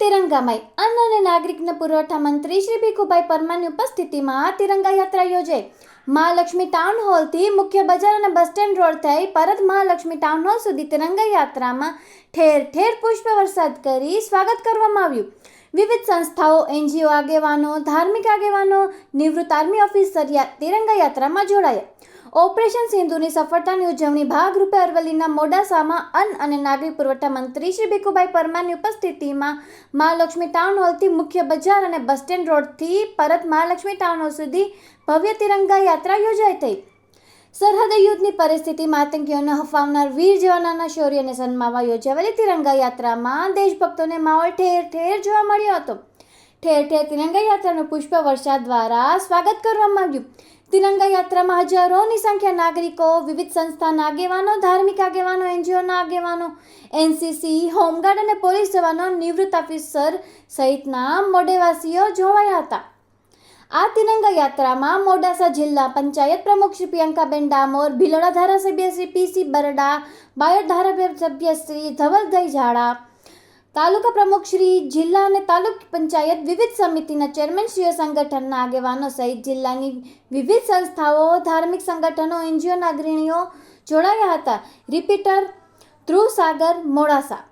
તિરંગામય અન્ન અને નાગરિક પુરવઠા મંત્રી શ્રી ભીખુભાઈ પરમારની ઉપસ્થિતિમાં તિરંગા યાત્રા યોજાઈ. મહાલક્ષ્મી ટાઉન હોલથી મુખ્ય બજાર અને બસ સ્ટેન્ડ રોડ થઈ પરત મહાલક્ષ્મી ટાઉન હોલ સુધી તિરંગા યાત્રામાં ઠેર ઠેર પુષ્પ વરસાદ કરી સ્વાગત કરવામાં આવ્યું. વિવિધ સંસ્થાઓ, એનજીઓ આગેવાનો, ધાર્મિક આગેવાનો, નિવૃત્ત આર્મી ઓફિસર તિરંગા યાત્રામાં જોડાયા. ઓપરેશન સિંધુની સફળતાની ઉજવણી ભાગરૂપે અરવલ્લીના મોડાસામાં અન્ન અને નાગરિક પુરવઠા મંત્રી શ્રી ભીખુભાઈ પરમારની ઉપસ્થિતિમાં મહાલક્ષ્મી ટાઉન હોલથી મુખ્ય બજાર અને બસ સ્ટેન્ડ રોડથી પરત મહાલક્ષ્મી ટાઉન હોલ સુધી ભવ્ય તિરંગા યાત્રા યોજાઈ હતી. સરહદ યુદ્ધની પરિસ્થિતિમાં આતંકીઓને હફાવનાર વીર જવાનોના શૌર્યને સન્માનવા યોજાયેલી તિરંગા યાત્રામાં દેશભક્તોને માહોલ ઠેર ઠેર જોવા મળ્યો હતો. ઠેર ઠેર તિરંગા યાત્રાનું પુષ્પ વર્ષા દ્વારા સ્વાગત કરવામાં આવ્યું. તિરંગા યાત્રામાં હજારોની સંખ્યા નાગરિકો, વિવિધ સંસ્થાના આગેવાનો, ધાર્મિક આગેવાનો, એનજીઓના આગેવાનો, એનસીસી, હોમગાર્ડ અને પોલીસ જવાનો, નિવૃત્ત ઓફિસર સહિતના મોડેવાસીઓ જોડાયા હતા. આ તિરંગા યાત્રામાં મોડાસા જિલ્લા પંચાયત પ્રમુખ શ્રી પ્રિયંકાબેન ડામોર, ભિલોડા ધારાસભ્ય શ્રી પીસી બરડા, બાયડ ધારાસભ્ય શ્રી ધવલભાઈ ઝાડા, તાલુકા પ્રમુખ શ્રી, જિલ્લા અને તાલુકા પંચાયત વિવિધ સમિતિના ચેરમેનશ્રીઓ, સંગઠનના આગેવાનો સહિત જિલ્લાની વિવિધ સંસ્થાઓ, ધાર્મિક સંગઠનો, એનજીઓના અગ્રણીઓ જોડાયા હતા. રિપીટર ધ્રુવ સાગર, મોડાસા.